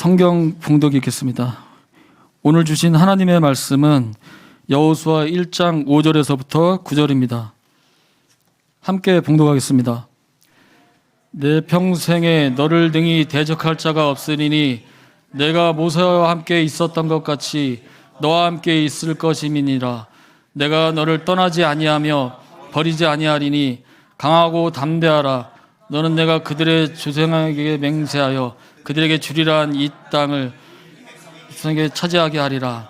성경 봉독 읽겠습니다. 오늘 주신 하나님의 말씀은 여호수아 1장 5절에서부터 9절입니다. 함께 봉독하겠습니다. 내 평생에 너를 능히 대적할 자가 없으리니 내가 모세와 함께 있었던 것 같이 너와 함께 있을 것임이니라. 내가 너를 떠나지 아니하며 버리지 아니하리니 강하고 담대하라. 너는 내가 그들의 조상에게 맹세하여 그들에게 주리라 한 이 땅을 백성에게 차지하게 하리라.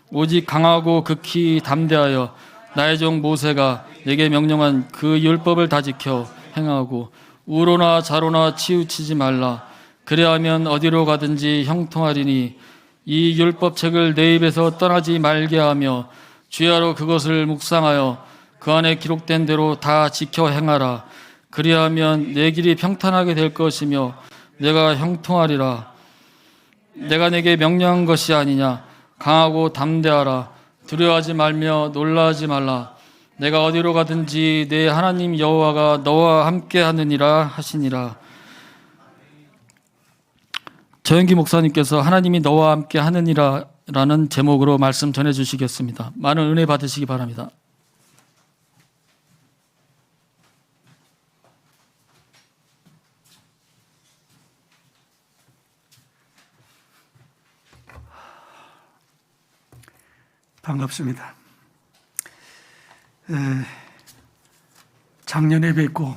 오직 강하고 극히 담대하여 나의 종 모세가 내게 명령한 그 율법을 다 지켜 행하고 우로나 좌로나 치우치지 말라. 그래야하면 어디로 가든지 형통하리니 이 율법책을 내 입에서 떠나지 말게 하며 주야로 그것을 묵상하여 그 안에 기록된 대로 다 지켜 행하라. 그리하면 내 길이 평탄하게 될 것이며 내가 형통하리라. 내가 내게 명령한 것이 아니냐. 강하고 담대하라. 두려워하지 말며 놀라지 말라. 내가 어디로 가든지 내 하나님 여호와가 너와 함께 하느니라 하시니라. 저영기 목사님께서 하나님이 너와 함께 하느니라 라는 제목으로 말씀 전해주시겠습니다. 많은 은혜 받으시기 바랍니다. 반갑습니다. 작년에 뵙고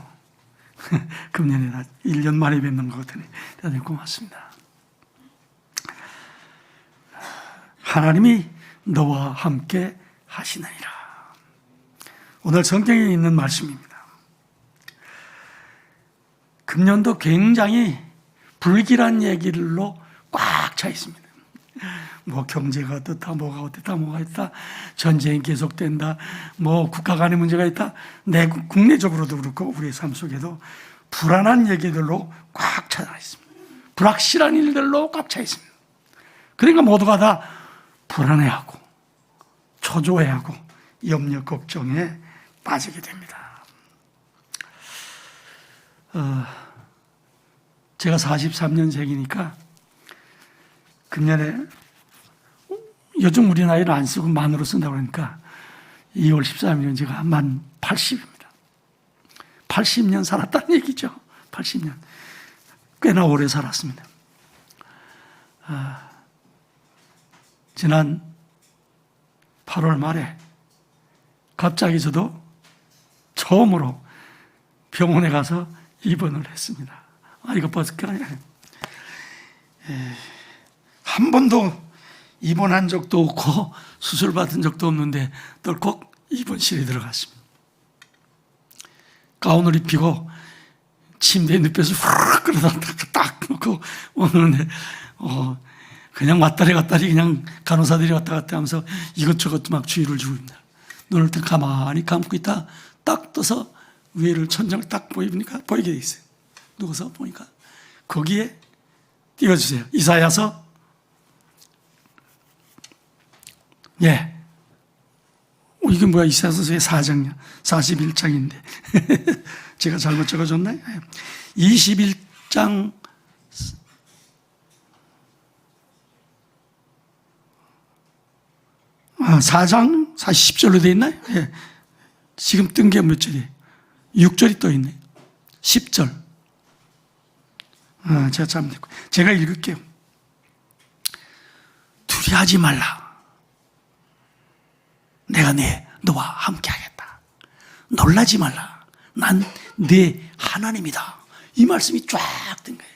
금년에 1년 만에 뵙는 것 같으니 대단히 고맙습니다. 하나님이 너와 함께 하시느니라. 오늘 성경에 있는 말씀입니다. 금년도 굉장히 불길한 얘기들로 꽉 차 있습니다. 뭐 경제가 어떻다, 뭐가 어떻다, 뭐가 있다, 전쟁이 계속된다, 뭐 국가 간의 문제가 있다. 국내적으로도 그렇고 우리의 삶 속에도 불안한 얘기들로 꽉 차 있습니다. 불확실한 일들로 꽉 차 있습니다. 그러니까 모두가 다 불안해하고 초조해하고 염려 걱정에 빠지게 됩니다. 제가 43년생이니까 금년에 요즘 우리 나이를 안 쓰고 만으로 쓴다고 그러니까 2월 13일은 제가 만 80입니다. 80년 살았다는 얘기죠. 80년. 꽤나 오래 살았습니다. 지난 8월 말에 갑자기 저도 처음으로 병원에 가서 입원을 했습니다. 이거 벌써 한 번도 입원한 적도 없고 수술 받은 적도 없는데 덜컥 입원실에 들어갔습니다. 가운을 입히고 침대에 눕혀서 훅 끌어다 딱 놓고 오는데 그냥 왔다리 갔다리 그냥 간호사들이 왔다 갔다 하면서 이것저것 막 주의를 주고 있습니다. 눈을 딱 가만히 감고 있다 딱 떠서 위를 천장을 딱 보이게 돼 있어요. 누워서 보니까 거기에 띄워주세요. 이사야서 이게 뭐야? 이사야서의 4장이야. 41장인데 제가 잘못 적어줬나요? 21장 4장 40절로 되어 있나요? 지금 뜬 게 몇 절이에요? 6절이 떠 있네요. 10절. 제가 잘못했고 제가 읽을게요. 두려워하지 말라. 내가 너와 함께 하겠다. 놀라지 말라. 난 네 하나님이다. 이 말씀이 쫙 뜬 거예요.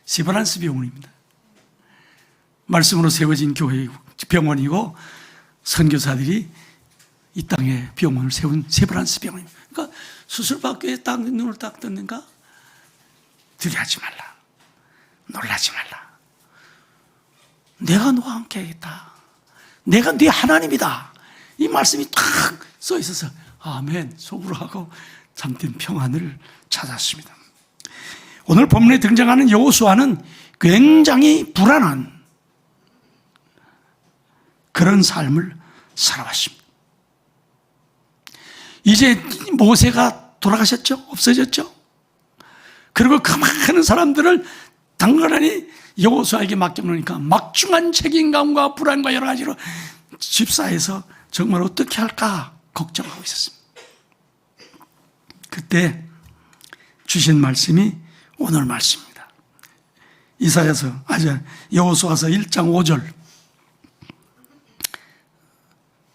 세브란스 병원입니다. 말씀으로 세워진 교회이고 병원이고 선교사들이 이 땅에 병원을 세운 세브란스 병원입니다. 그러니까 수술받기 위해 딱 눈을 딱 떴는가? 두려워하지 말라. 놀라지 말라. 내가 너와 함께 하겠다. 내가 네 하나님이다. 이 말씀이 탁 써 있어서 아멘 속으로 하고 잠든 평안을 찾았습니다. 오늘 본문에 등장하는 여호수아는 굉장히 불안한 그런 삶을 살아왔습니다. 이제 모세가 돌아가셨죠? 없어졌죠? 그리고 그 많은 사람들을 당연히 여호수아에게 맡겨놓으니까 막중한 책임감과 불안과 여러 가지로 집사에서 정말 어떻게 할까 걱정하고 있었습니다. 그때 주신 말씀이 오늘 말씀입니다. 이사야서 여호수아서 1장 5절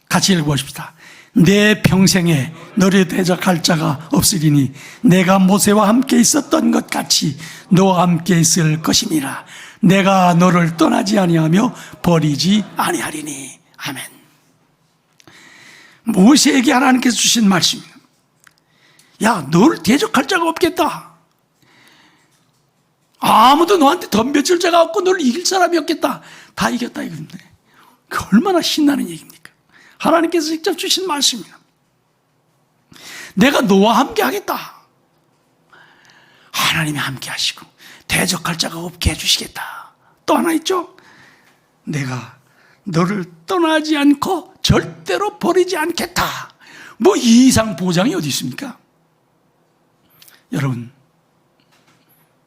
같이 읽어보십시다. 내 평생에 너를 대적할 자가 없으리니 내가 모세와 함께 있었던 것 같이 너와 함께 있을 것임이라. 내가 너를 떠나지 아니하며 버리지 아니하리니. 아멘. 모세에게 하나님께서 주신 말씀입니다. 야, 너를 대적할 자가 없겠다. 아무도 너한테 덤벼칠 자가 없고 너를 이길 사람이 없겠다. 다 이겼다 이건데 그 얼마나 신나는 얘기입니까? 하나님께서 직접 주신 말씀입니다. 내가 너와 함께 하겠다. 하나님이 함께 하시고 대적할 자가 없게 해주시겠다. 또 하나 있죠? 내가 너를 떠나지 않고 절대로 버리지 않겠다. 뭐 이 이상 보장이 어디 있습니까? 여러분,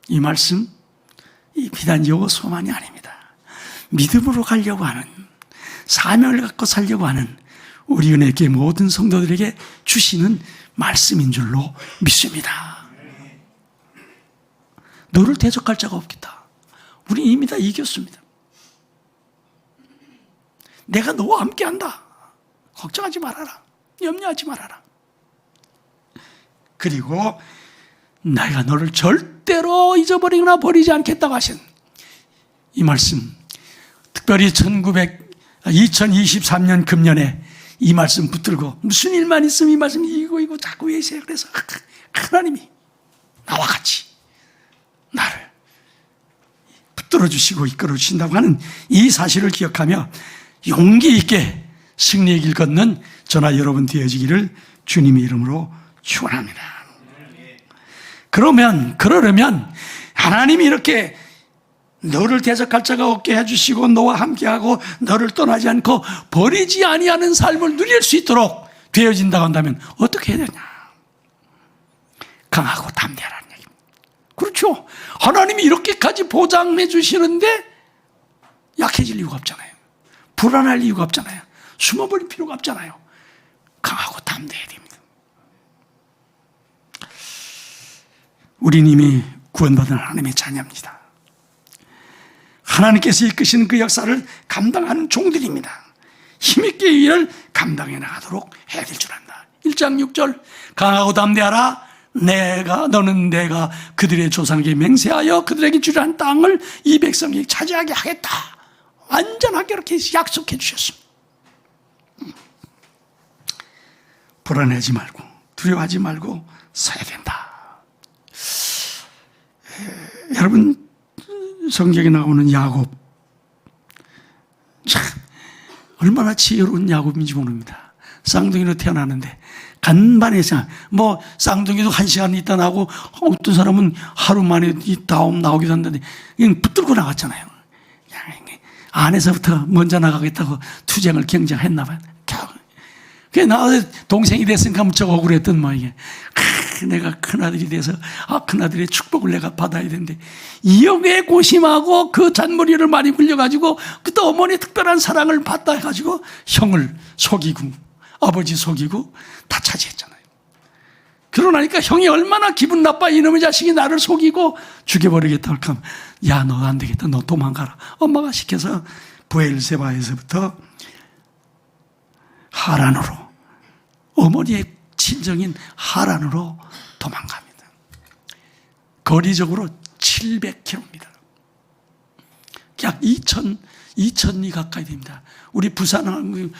이 말씀 이 비단 여호수아만이 아닙니다. 믿음으로 가려고 하는, 사명을 갖고 살려고 하는 우리 은혜교회 모든 성도들에게 주시는 말씀인 줄로 믿습니다. 너를 대적할 자가 없겠다. 우리 이미 다 이겼습니다. 내가 너와 함께 한다. 걱정하지 말아라. 염려하지 말아라. 그리고 내가 너를 절대로 잊어버리거나 버리지 않겠다고 하신 이 말씀, 특별히 2023년 금년에 이 말씀 붙들고 무슨 일만 있으면 이 말씀 이거 자꾸 외세요. 그래서 하나님이 나와 같이 나를 붙들어 주시고 이끌어 주신다고 하는 이 사실을 기억하며 용기 있게 승리의 길 걷는 저나 여러분 되어지기를 주님의 이름으로 축원합니다. 그러려면 하나님이 이렇게 너를 대적할 자가 없게 해주시고 너와 함께하고 너를 떠나지 않고 버리지 아니하는 삶을 누릴 수 있도록 되어진다고 한다면 어떻게 해야 되냐? 강하고 담대하라는 얘기입니다. 그렇죠. 하나님이 이렇게까지 보장해 주시는데 약해질 이유가 없잖아요. 불안할 이유가 없잖아요. 숨어버릴 필요가 없잖아요. 강하고 담대해야 됩니다. 우린 이미 구원받은 하나님의 자녀입니다. 하나님께서 이끄시는 그 역사를 감당하는 종들입니다. 힘있게 이 일을 감당해 나가도록 해야 될 줄 안다. 1장 6절 강하고 담대하라. 너는 내가 그들의 조상에게 맹세하여 그들에게 주려는 땅을 이 백성에게 차지하게 하겠다. 완전하게 이렇게 약속해 주셨습니다. 불안하지 말고 두려워하지 말고 서야 된다. 여러분, 성경에 나오는 야곱, 참 얼마나 지혜로운 야곱인지 모릅니다. 쌍둥이로 태어났는데 간반해서 쌍둥이도 1시간 있다 나오고 어떤 사람은 하루 만에 다음 나오기도 한다는데 그냥 붙들고 나갔잖아요. 안에서부터 먼저 나가겠다고 투쟁을 경쟁했나 봐요. 그래 나와서 동생이 됐으니까 무척 억울했던 모양이에요. 내가 큰아들이 돼서 큰아들의 축복을 내가 받아야 되는데 이역에 고심하고 그 잔머리를 많이 굴려가지고 그때 어머니의 특별한 사랑을 받다 해가지고 형을 속이고 아버지 속이고 다 차지했잖아요. 그러나니까 형이 얼마나 기분 나빠. 이놈의 자식이 나를 속이고 죽여버리겠다고 하면 야, 너 안 되겠다. 너 도망가라. 엄마가 시켜서 브엘세바에서부터 하란으로, 어머니의 친정인 하란으로 도망갑니다. 거리적으로 700km입니다. 약 2,000리 가까이 됩니다. 우리 부산을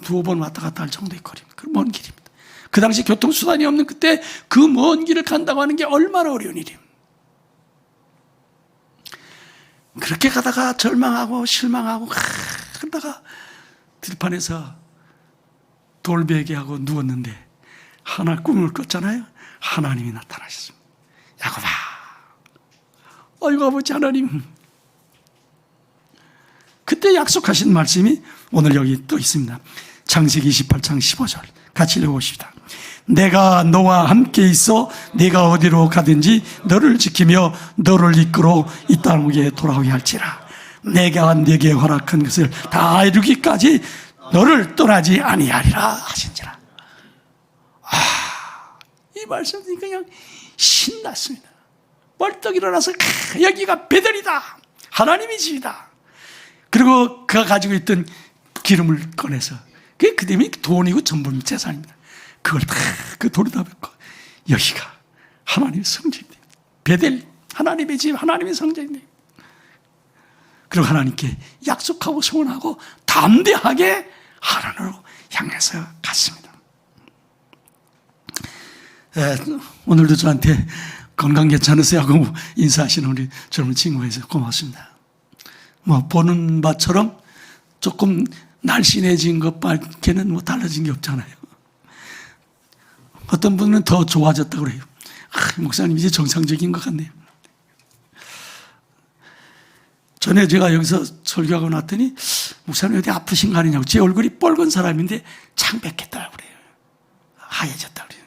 두어 번 왔다 갔다 할 정도의 거리입니다. 그 먼 길입니다. 그 당시 교통수단이 없는 그때 그 먼 길을 간다고 하는 게 얼마나 어려운 일이에요. 그렇게 가다가 절망하고 실망하고 그러다가 들판에서 돌베개하고 누웠는데 하나 꿈을 꿨잖아요. 하나님이 나타나셨습니다. 야곱아, 아이고 아버지 하나님. 그때 약속하신 말씀이 오늘 여기 또 있습니다. 창세기 28장 15절 같이 읽어보십시다. 내가 너와 함께 있어 네가 어디로 가든지 너를 지키며 너를 이끌어 이 땅에 돌아오게 할지라. 내가 네게 허락한 것을 다 이루기까지 너를 떠나지 아니하리라 하신지라. 이 말씀이 그냥 신났습니다. 벌떡 일어나서 여기가 베델이다, 하나님의 집이다. 그리고 그가 가지고 있던 기름을 꺼내서, 그 때문에 돈이고 전부 재산입니다. 그걸 다 그 돌에다 붓고 여기가 하나님의 성전입니다. 베델, 하나님의 집, 하나님의 성전입니다. 그리고 하나님께 약속하고 소원하고 담대하게 하나님으로 향해서 갔습니다. 오늘도 저한테 건강 괜찮으세요 하고 인사하시는 우리 젊은 친구가 있어요. 고맙습니다. 뭐 보는 바처럼 조금 날씬해진 것밖에는 뭐 달라진 게 없잖아요. 어떤 분은 더 좋아졌다고 그래요. 목사님 이제 정상적인 것 같네요. 전에 제가 여기서 설교하고 났더니 목사님 어디 아프신 거 아니냐고. 제 얼굴이 뻘건 사람인데 창백했다고 그래요. 하얘졌다고 그래요.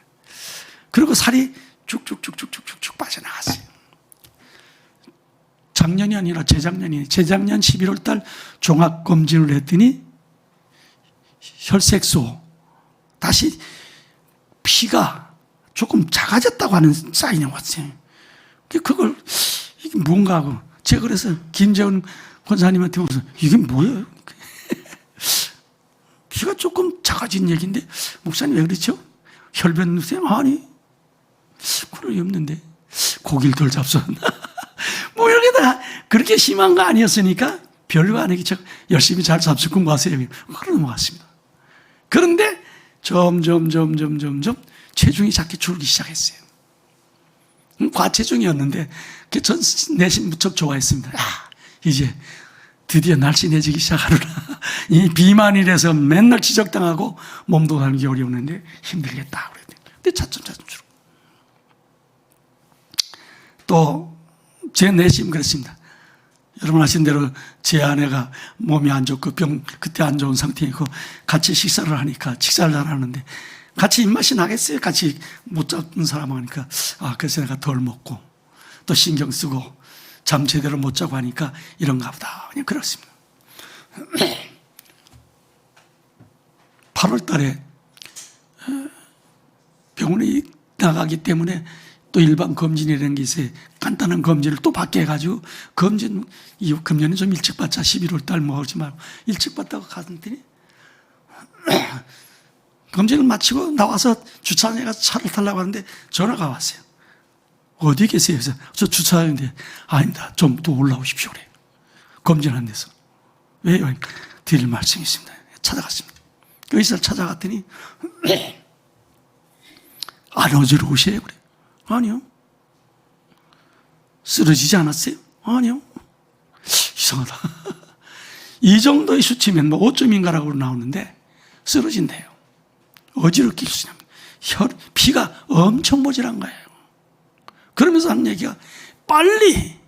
그리고 살이 쭉쭉쭉쭉쭉쭉 빠져나갔어요. 작년이 아니라 재작년 11월 달 종합검진을 했더니 혈색소, 다시 피가 조금 작아졌다고 하는 사인이 왔어요. 그걸 이게 뭔가 하고 제가 그래서 김재훈 권사님한테 물어서 이게 뭐예요? 피가 조금 작아진 얘기인데 목사님 왜 그렇죠? 혈변 누세요? 아니 그럴 리 없는데 고기를 덜 잡수었나? 뭐 이렇게 다 그렇게 심한 거 아니었으니까 별거 아니겠죠. 열심히 잘 잡수고 마세요. 그런 것 같습니다. 그런데 점점 체중이 작게 줄기 시작했어요. 과체중이었는데 전 내심 무척 좋아했습니다. 이제 드디어 날씬해지기 시작하구나. 이 비만이라서 맨날 지적당하고 몸도 가는 게 어려웠는데 힘들겠다. 근데 차츰 줄어. 또 제 내심 그랬습니다. 여러분 아시는 대로 제 아내가 몸이 안 좋고 그때 안 좋은 상태이고 같이 식사를 하니까 식사를 잘 하는데 같이 입맛이 나겠어요. 같이 못 잡는 사람 하니까 그래서 내가 덜 먹고 또 신경 쓰고 잠 제대로 못 자고 하니까 이런가 보다. 그냥 그렇습니다. 8월 달에 병원에 나가기 때문에 또 일반 검진이라는 게 있어요. 간단한 검진을 또 받게 해가지고 금년에 좀 일찍 받자. 11월 달 뭐 하지 말고 일찍 받다고 갔더니 검진을 마치고 나와서 주차장에 가서 차를 타려고 하는데 전화가 왔어요. 어디 계세요? 그래서 저 주차장인데 아닙니다. 좀 더 올라오십시오. 그래요. 검진한 데서. 왜요? 드릴 말씀이 있습니다. 찾아갔습니다. 그 의사를 찾아갔더니 안 어지러우세요? 그래요. 아니요. 쓰러지지 않았어요? 아니요. 이상하다. 이 정도의 수치면 뭐 5점인가라고 나오는데 쓰러진대요. 어지럽게 수치냐면 피가 엄청 모자란 거예요. 그러면서 하는 얘기가 빨리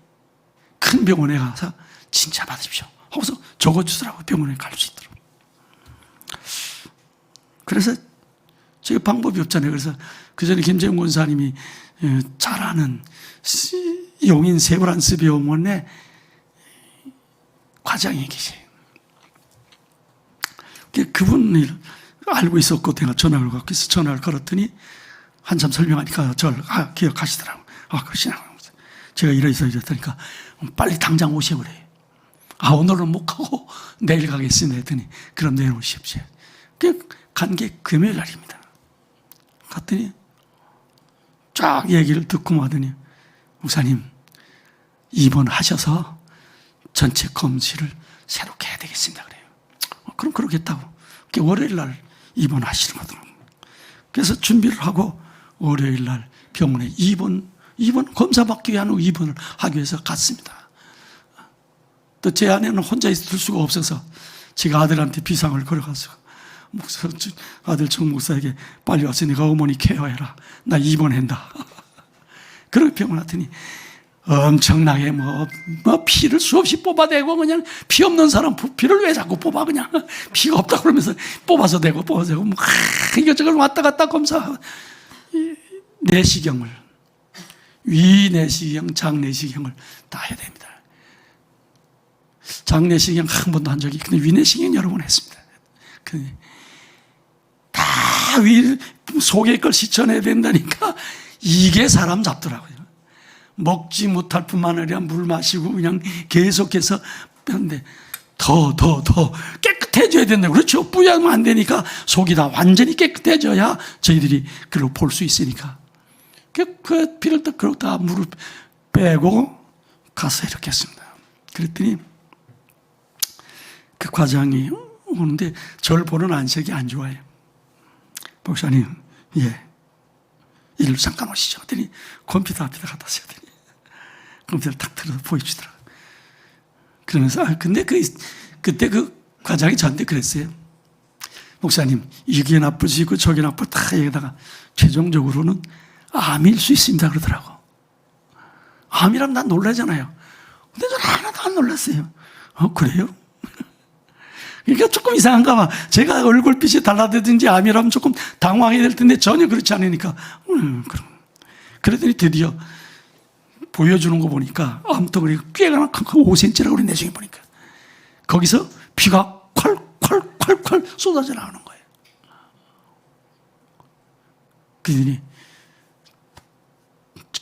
큰 병원에 가서 진짜 받으십시오 하고서 적어주더라고요. 병원에 갈 수 있도록. 그래서 제가 방법이 없잖아요. 그래서 그 전에 김재훈 권사님이 잘 아는 용인 세브란스 병원에 과장이 계세요. 그분을 알고 있었고 내가 전화를 갖고 있어 전화를 걸었더니 한참 설명하니까 저를 기억하시더라고요. 그러시나요? 제가 이랬다니까 빨리 당장 오시오 그래요. 오늘은 못 가고 내일 가겠습니다 했더니 그럼 내일 오십시오. 간 게 금요일 날입니다. 갔더니 쫙 얘기를 듣고 하더니 목사님 입원하셔서 전체 검진을 새롭게 해야 되겠습니다 그래요. 그럼 그러겠다고. 월요일 날 입원하시는 거더라고요. 그래서 준비를 하고 월요일 날 병원에 입원 검사 받기 위한 입원을 하기 위해서 갔습니다. 또 제 아내는 혼자 있을 수가 없어서 제가 아들한테 비상을 걸어가서 아들 정 목사에게 빨리 와서 내가 어머니 케어해라. 나 입원한다. 그렇게 병원 왔더니 엄청나게 뭐 피를 수없이 뽑아대고 그냥 피 없는 사람 피를 왜 자꾸 뽑아 그냥 피가 없다 그러면서 뽑아서 대고 뭐 이것저것 왔다 갔다 검사 내시경을 위내시경 장내시경을 다 해야 됩니다. 장내시경 한 번도 한 적이 근데 위내시경 여러 번 했습니다. 다 속에 걸 씻어내야 된다니까 이게 사람 잡더라고요. 먹지 못할 뿐만 아니라 물 마시고 그냥 계속해서 하는데 더 깨끗해져야 된다. 그렇죠. 뿌야면 안 되니까 속이 다 완전히 깨끗해져야 저희들이 그걸 볼 수 있으니까. 그 피를 다 물을 빼고 가서 이렇게 했습니다. 그랬더니 그 과장이 오는데 저를 보는 안색이 안 좋아요. 목사님, 예. 일로 잠깐 오시죠. 그랬더니 컴퓨터 앞에다 갖다 쓰더니 컴퓨터를 탁 틀어서 보여주더라고요. 그러면서, 근데 그때 그 과장이 저한테 그랬어요. 목사님, 이게 나쁘시고 저게 나쁘고 다 여기다가 최종적으로는 암일 수 있습니다. 그러더라고. 암이라면 난 놀라잖아요. 근데 저는 하나도 안 놀랐어요. 그래요? 그러니까 조금 이상한가 봐. 제가 얼굴빛이 달라지든지 암이라면 조금 당황해야 될 텐데 전혀 그렇지 않으니까. 그럼. 그러더니 드디어 보여주는 거 보니까 암덩어리가 꽤나 5cm라고 그래, 내중에 보니까. 거기서 피가 콸콸콸콸 쏟아져 나오는 거예요. 그러더니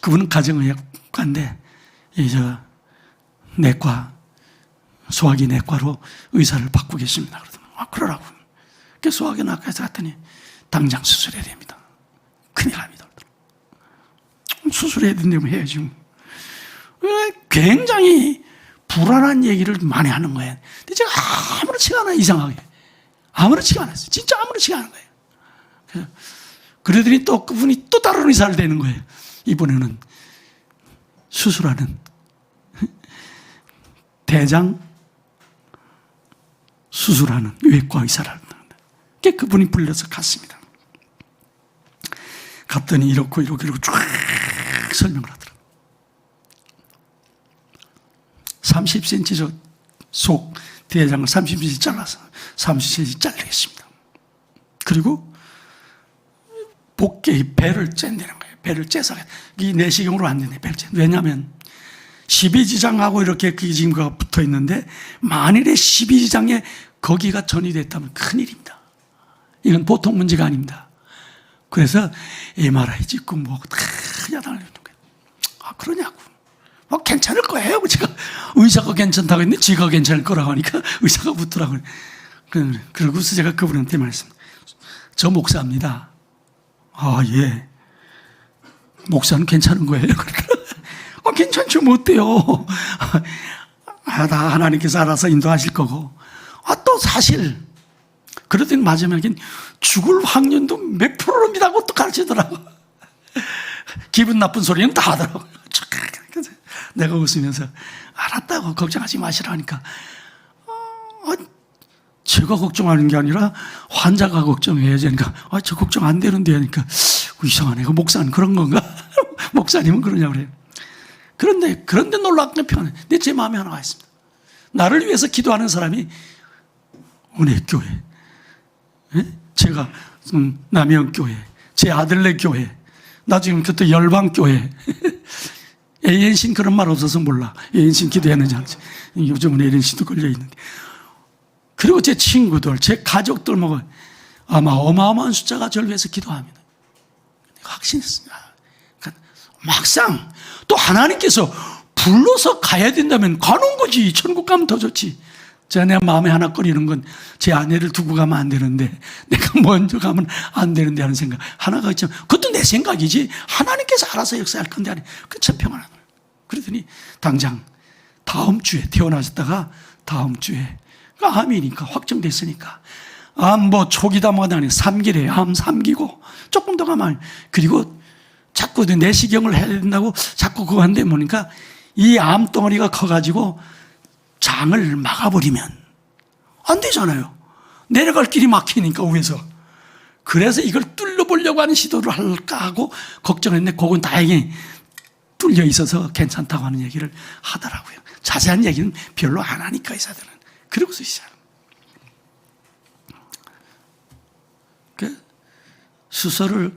그분은 가정의학과인데, 내과, 소화기 내과로 의사를 받고 계십니다. 그러더니, 그러라고. 소화기 내과에서 갔더니, 당장 수술해야 됩니다. 큰일 납니다. 수술해야 된다면 해야지. 굉장히 불안한 얘기를 많이 하는 거예요. 근데 제가 아무렇지가 않아요, 이상하게. 아무렇지가 않았어요. 진짜 아무렇지가 않은 거예요. 그러더니 또 그분이 또 다른 의사를 대는 거예요. 이번에는 수술하는 대장 수술하는 외과 의사라는 게 그분이 불려서 갔습니다. 갔더니 이렇게 쫙 설명을 하더라고요. 30cm 속 대장을 30cm 잘라서 30cm 잘리겠습니다. 그리고 복개의 배를 짠다는 거예요. 배를 째서 이 내시경으로 안 되네. 배를 째. 왜냐하면 12지장하고 이렇게 지금 붙어 있는데 만일에 12지장에 거기가 전이됐다면 큰일입니다. 이건 보통 문제가 아닙니다. 그래서 MRI 찍고 뭐 다 야단을 내는 거예요. 그러냐고. 괜찮을 거예요. 제가 의사가 괜찮다고 했는데 지가 괜찮을 거라고 하니까 의사가 붙더라고요. 그러고서 제가 그분한테 말씀. 저 목사입니다. 예. 목사는 괜찮은 거예요. 괜찮죠. 뭐 어때요? 다 하나님께서 알아서 인도하실 거고. 또 사실 그러더니 마지막엔 죽을 확률도 몇 프로입니다고 또 가르치더라고. 기분 나쁜 소리는 다 하더라고. 내가 웃으면서 알았다고 걱정하지 마시라니까. 제가 걱정하는 게 아니라 환자가 걱정해야 되니까 저 걱정 안 되는데 하니까 이상하네. 목사는 그런 건가? 목사님은 그러냐고 그래요. 그런데 놀랍게 평안해. 근데 제 마음에 하나가 있습니다. 나를 위해서 기도하는 사람이 은혜교회, 제가 남영교회, 제 아들네 교회, 나중에 그때 열방교회. ANC는 그런 말 없어서 몰라. ANC는 기도했는지 안 했는지. 요즘은 ANC도 걸려있는데. 그리고 제 친구들, 제 가족들 아마 어마어마한 숫자가 저를 위해서 기도합니다. 확신했습니다. 그러니까 막상 또 하나님께서 불러서 가야 된다면 가는 거지. 천국 가면 더 좋지. 내 마음에 하나 꺼리는 건 제 아내를 두고 가면 안 되는데, 내가 먼저 가면 안 되는데 하는 생각 하나가 있지만, 그것도 내 생각이지 하나님께서 알아서 역사할 건데 아니. 그 참 평안한 거예요. 그러더니 당장 다음 주에 태어나셨다가 다음 주에 암이니까 확정됐으니까 뭐 초기다 뭐다 아니고 3기래. 암 3기고 조금 더 가면, 그리고 자꾸 내시경을 해야 된다고 자꾸 그거 한데 보니까 이 암덩어리가 커가지고 장을 막아버리면 안 되잖아요. 내려갈 길이 막히니까 위에서. 그래서 이걸 뚫려보려고 하는 시도를 할까 하고 걱정했는데, 그건 다행히 뚫려 있어서 괜찮다고 하는 얘기를 하더라고요. 자세한 얘기는 별로 안 하니까 의사들은. 그러고서 있어요. 그 수술을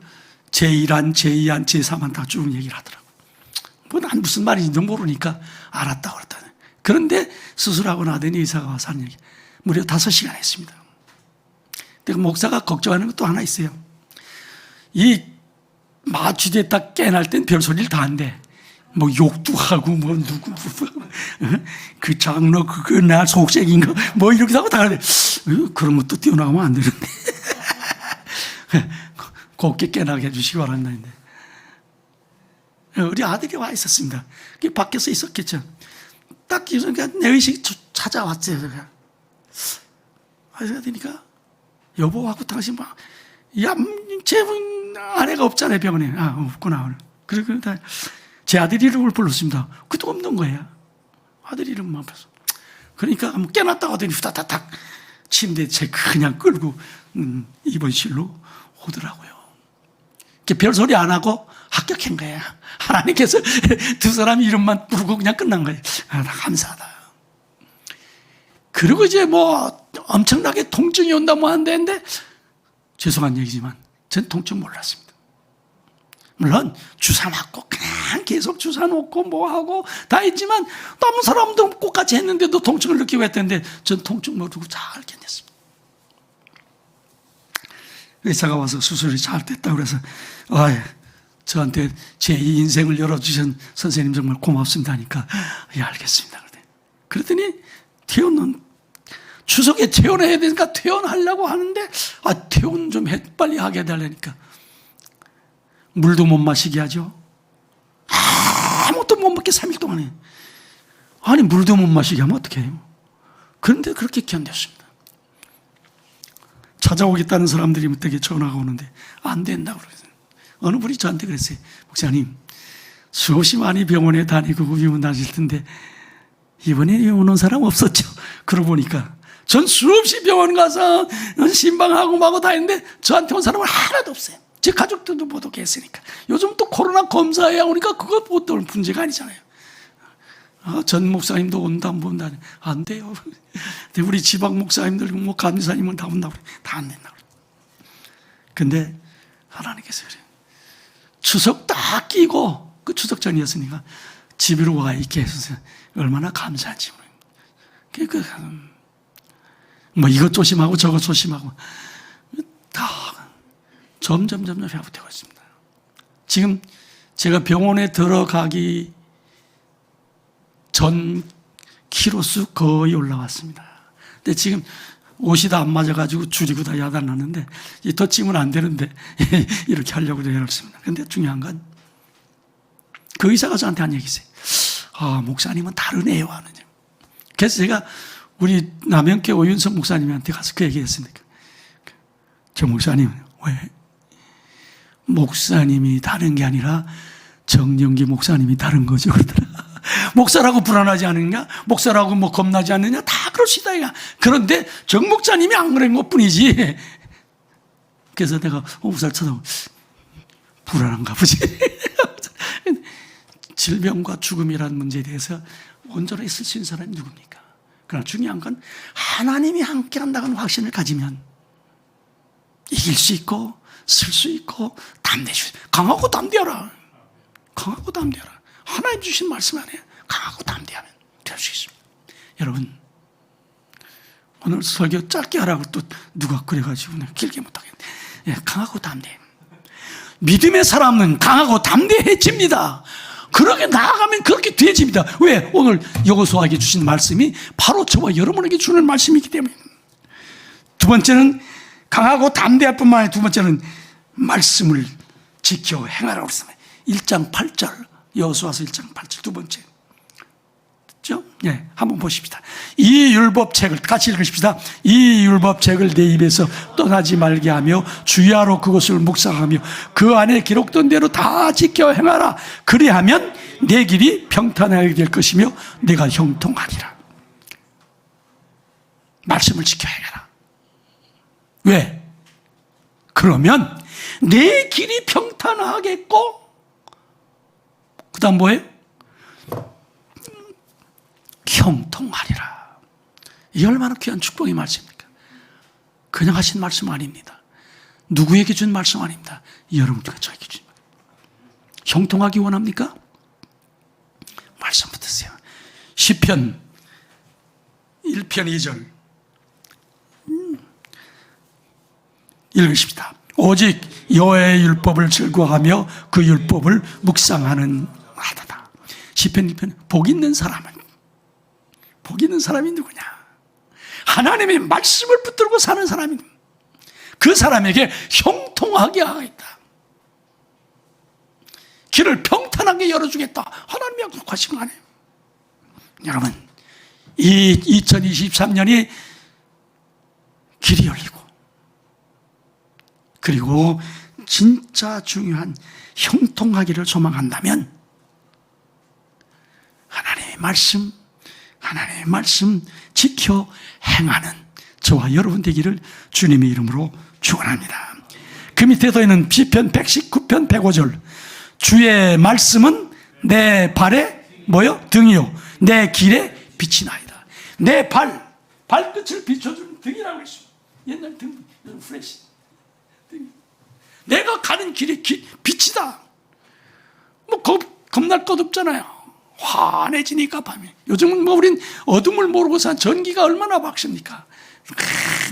제1안, 제2안, 제3안 다 쭉 얘기를 하더라고요. 뭐 난 무슨 말인지도 모르니까 알았다 그랬다. 그런데 수술하고 나더니 의사가 와서 하는 얘기 무려 5시간 했습니다. 내가 목사가 걱정하는 것도 하나 있어요. 이 마취됐다 깨날 땐 별소리를 다 한대. 뭐 욕도 하고 뭐 누구 그 장로 그거 나 속색인 거 뭐 이렇게 하고 다 하는데 그런 것도 뛰어나가면 안 되는데 곱게 깨나게 해주시기 바란다는데 우리 아들이 와 있었습니다. 밖에서 있었겠죠. 딱 그러니까 내 의식이 찾아왔어요. 제가 그래서 되니까 여보하고 당신 막 제 아내가 없잖아요 병원에. 없구나. 그리고 제 아들 이름을 불렀습니다. 그것도 없는 거예요. 아들 이름만 불렀어. 그러니까 깨났다고 하더니 후다다닥 침대에 그냥 끌고 입원실로 오더라고요. 별소리 안 하고 합격한 거예요. 하나님께서 두 사람 이름만 부르고 그냥 끝난 거예요. 감사하다. 그리고 이제 뭐 엄청나게 통증이 온다 뭐 한다는데 죄송한 얘기지만 전 통증 몰랐습니다. 물론 주사 맞고 그냥 계속 주사 놓고 뭐하고 다 했지만 다른 사람도 똑같이 했는데도 통증을 느끼고 했던데 전 통증 모르고 잘 견뎠습니다. 의사가 와서 수술이 잘 됐다고 그래서 저한테 제 인생을 열어주신 선생님 정말 고맙습니다 하니까 예 알겠습니다. 그랬더니 퇴원은 추석에 퇴원해야 되니까 퇴원하려고 하는데 퇴원 좀 빨리 하게 해달라니까 물도 못 마시게 하죠. 아무것도 못 먹게 3일 동안에. 아니 물도 못 마시게 하면 어떻게 해요? 그런데 그렇게 견뎠습니다. 찾아오겠다는 사람들이 되게 전화가 오는데 안 된다고 그러세요. 어느 분이 저한테 그랬어요. 목사님 수없이 많이 병원에 다니고 입원 다닐 텐데 이번에 오는 사람 없었죠. 그러고 보니까 전 수없이 병원 가서 신방하고 마고 다 했는데 저한테 온 사람은 하나도 없어요. 제 가족들도 모두 계시니까. 요즘 또 코로나 검사해야 오니까 그거 보통 문제가 아니잖아요. 전 목사님도 온다 못 온다 안 돼요. 우리 지방 목사님들 뭐 감사님은 다 온다고 다 안 된다고. 근데 하나님께서 그래요. 추석 딱 끼고 그 추석 전이었으니까 집으로 와 있게 해서 얼마나 감사한지. 뭐 이것 조심하고 저것 조심하고 다 점점 회복되고 있습니다. 지금 제가 병원에 들어가기 전 키로수 거의 올라왔습니다. 근데 지금 옷이 다 안 맞아가지고 줄이고 다 야단났는데 더 찌면 안 되는데 이렇게 하려고 해놨습니다. 근데 중요한 건 그 의사가 저한테 한 얘기 있어요. 목사님은 다르네요 하는. 그래서 제가 우리 남영교 오윤석 목사님한테 가서 그 얘기했습니다. 저 목사님 왜? 목사님이 다른 게 아니라 정영기 목사님이 다른 거죠. 그러더라. 목사라고 불안하지 않느냐? 목사라고 뭐 겁나지 않느냐? 다 그렇시다. 그런데 정 목사님이 안 그런 것 뿐이지. 그래서 내가 목사를 쳐다보고 불안한가 보지. 질병과 죽음이라는 문제에 대해서 온전히 있을 수 있는 사람이 누굽니까? 그러나 중요한 건 하나님이 함께 한다는 확신을 가지면 이길 수 있고 쓸 수 있고 담대해 주시. 강하고 담대하라. 강하고 담대하라. 하나님 주신 말씀 안에 강하고 담대하면 될 수 있습니다. 여러분 오늘 설교 짧게 하라고 또 누가 그래가지고 내가 길게 못하겠는데 강하고 담대. 믿음의 사람은 강하고 담대해집니다. 그렇게 나아가면 그렇게 되집니다. 왜? 오늘 여호수아에게 주신 말씀이 바로 저와 여러분에게 주는 말씀이기 때문에. 두 번째는 강하고 담대할 뿐만 아니라 두 번째는 말씀을 지켜 행하라고 했습니다. 1장 8절 여호수아서 1장 8절 두 번째. 그렇죠? 예, 한번 보십시다. 이 율법책을 같이 읽으십시다. 이 율법책을 내 입에서 떠나지 말게 하며 주야로 그것을 묵상하며 그 안에 기록된 대로 다 지켜 행하라. 그리하면 내 길이 평탄하게 될 것이며 내가 형통하리라. 말씀을 지켜 행하라. 왜? 그러면 내 길이 평탄하겠고 그 다음 뭐예요? 형통하리라. 이 얼마나 귀한 축복의 말씀입니까? 그냥 하신 말씀 아닙니다. 누구에게 준 말씀 아닙니다. 여러분과 저에게 준 말씀. 형통하기 원합니까? 말씀 붙으세요. 시편 1편 2절 읽으십시다. 오직 여호와의 율법을 즐거워하며 그 율법을 묵상하는 하다다. 시편 1편 복 있는 사람이 누구냐? 하나님의 말씀을 붙들고 사는 사람입니다. 그 사람에게 형통하게 하겠다. 길을 평탄하게 열어주겠다. 하나님이 약속하신 거 아니에요. 여러분, 이 2023년이 길이 열리고, 그리고 진짜 중요한 형통하기를 소망한다면 하나님의 말씀 지켜 행하는 저와 여러분 되기를 주님의 이름으로 축원합니다. 그 밑에 더 있는 시편 119편 105절 주의 말씀은 내 발에 뭐요? 등이요 내 길에 빛이 나이다. 내 발끝을 비춰주는 등이라고 했습니다. 옛날 등, 프레시 등. 내가 가는 길이 빛이다. 뭐 겁날 것 없잖아요. 환해지니까 밤에. 요즘은 뭐 우린 어둠을 모르고 산 전기가 얼마나 박습니까?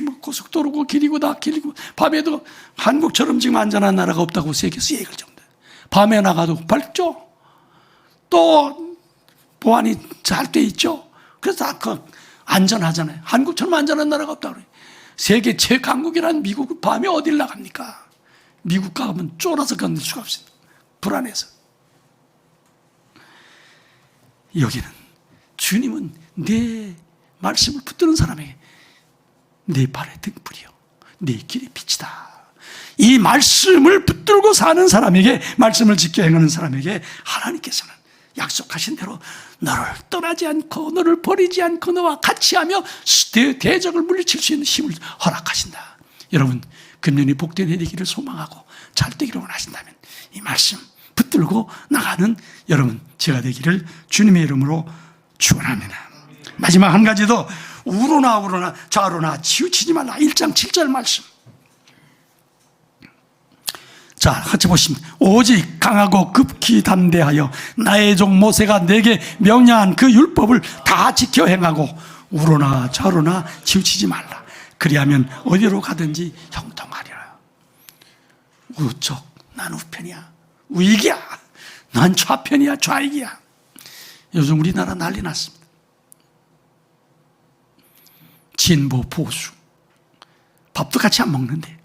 뭐 고속도로고 길이고 다 길이고 밤에도 한국처럼 지금 안전한 나라가 없다고 세계에서 얘기할 정도. 밤에 나가도 밝죠. 또 보안이 잘 돼 있죠. 그래서 다 안전하잖아요. 한국처럼 안전한 나라가 없다고 그래요. 세계 최강국이란 미국은 밤에 어딜 나갑니까? 미국 가면 쫄아서 건널 수가 없습니다. 불안해서. 여기는 주님은 내 말씀을 붙드는 사람에게 내 발의 등불이요 내 길의 빛이다. 이 말씀을 붙들고 사는 사람에게, 말씀을 지켜 행하는 사람에게 하나님께서는 약속하신 대로 너를 떠나지 않고 너를 버리지 않고 너와 같이하며 대적을 물리칠 수 있는 힘을 허락하신다. 여러분, 금년이 복된 해 되기를 소망하고 잘 되기를 원하신다면 이 말씀 붙들고 나가는 여러분 제가 되기를 주님의 이름으로 축원합니다. 마지막 한 가지 더, 우로나 좌로나 치우치지 말라. 1장 7절 말씀. 자, 같이 보십니다. 오직 강하고 급히 담대하여 나의 종 모세가 내게 명령한 그 율법을 다 지켜 행하고 우로나 좌로나 치우치지 말라. 그리하면 어디로 가든지 형통하리라. 우쪽, 난 우편이야. 우익이야. 난 좌편이야. 좌익이야. 요즘 우리나라 난리 났습니다. 진보, 보수. 밥도 같이 안 먹는데.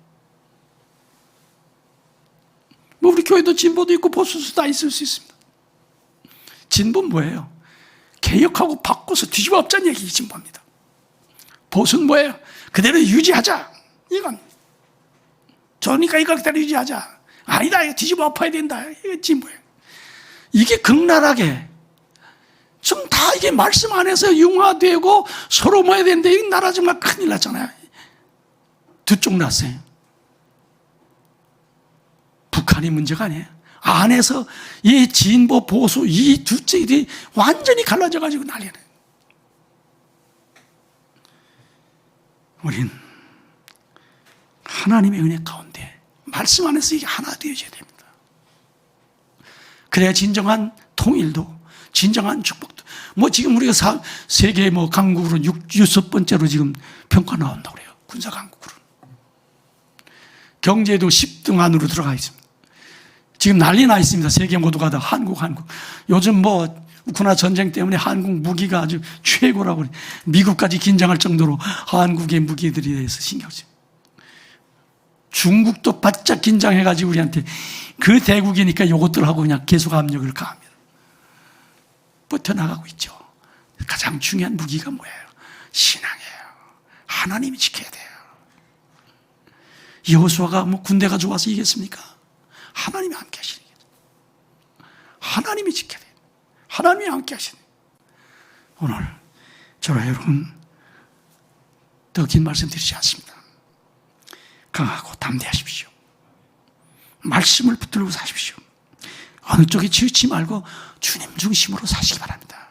뭐 우리 교회도 진보도 있고 보수도 다 있을 수 있습니다. 진보는 뭐예요? 개혁하고 바꿔서 뒤집어 엎자는 얘기 진보입니다. 보수는 뭐예요? 그대로 유지하자. 이건. 좋으니까 이걸 그대로 유지하자. 아니다, 이거 뒤집어 엎어야 된다. 이게 진보예요. 이게 극랄하게 좀 다 이게 말씀 안에서 융화되고 서로 모여야 되는데 이 나라 정말 큰일 났잖아요. 두 쪽 났어요. 북한이 문제가 아니에요. 안에서 이 진보 보수 이 두 쪽이 완전히 갈라져 가지고 난리네. 우린 하나님의 은혜 가운데 말씀 안에서 이게 하나 되어져야 됩니다. 그래야 진정한 통일도, 진정한 축복도. 뭐 지금 우리가 세계 뭐 강국으로 6번째로 지금 평가 나온다고 그래요. 군사 강국으로. 경제도 10등 안으로 들어가 있습니다. 지금 난리 나 있습니다. 세계 모두가 다 한국. 요즘 뭐 우크라이나 전쟁 때문에 한국 무기가 아주 최고라고 그래요. 미국까지 긴장할 정도로 한국의 무기들에 대해서 신경 쓰요. 중국도 바짝 긴장해가지고 우리한테 그 대국이니까 요것들하고 그냥 계속 압력을 가합니다. 버텨나가고 있죠. 가장 중요한 무기가 뭐예요? 신앙이에요. 하나님이 지켜야 돼요. 여호수아가 뭐 군대가 좋아서 이겼습니까? 하나님이 함께 하시는 거예요. 하나님이 지켜야 돼요. 하나님이 함께 하시는 거예요. 오늘 저와 여러분 더 긴 말씀 드리지 않습니다. 강하고 담대하십시오. 말씀을 붙들고 사십시오. 어느 쪽에 치우치 말고 주님 중심으로 사시기 바랍니다.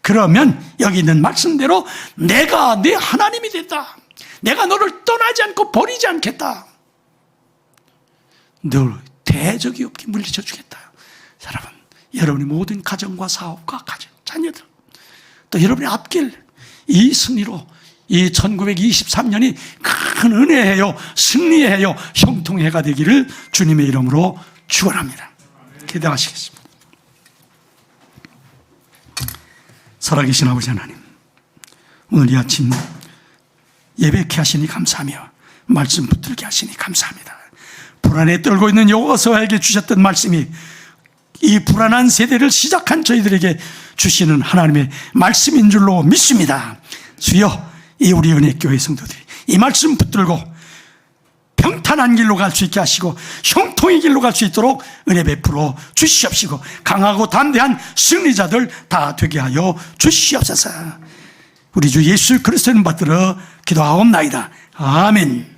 그러면 여기 있는 말씀대로 내가 내 하나님이 됐다. 내가 너를 떠나지 않고 버리지 않겠다. 늘 대적이 없게 물리쳐 주겠다. 여러분, 여러분의 모든 가정과 사업과 자녀들, 또 여러분의 앞길, 이 승리로 이 1923년이 큰 은혜예요, 승리예요, 형통해가 되기를 주님의 이름으로 축원합니다. 기도하시겠습니다. 살아계신 아버지 하나님, 오늘 이 아침 예배케 하시니 감사하며 말씀 붙들게 하시니 감사합니다. 불안에 떨고 있는 여호수아에게 주셨던 말씀이 이 불안한 세대를 시작한 저희들에게 주시는 하나님의 말씀인 줄로 믿습니다. 주여, 이 우리 은혜교회 성도들이 이 말씀 붙들고 평탄한 길로 갈 수 있게 하시고 형통의 길로 갈 수 있도록 은혜 베풀어 주시옵시고 강하고 담대한 승리자들 다 되게 하여 주시옵소서. 우리 주 예수 그리스도를 받들어 기도하옵나이다. 아멘.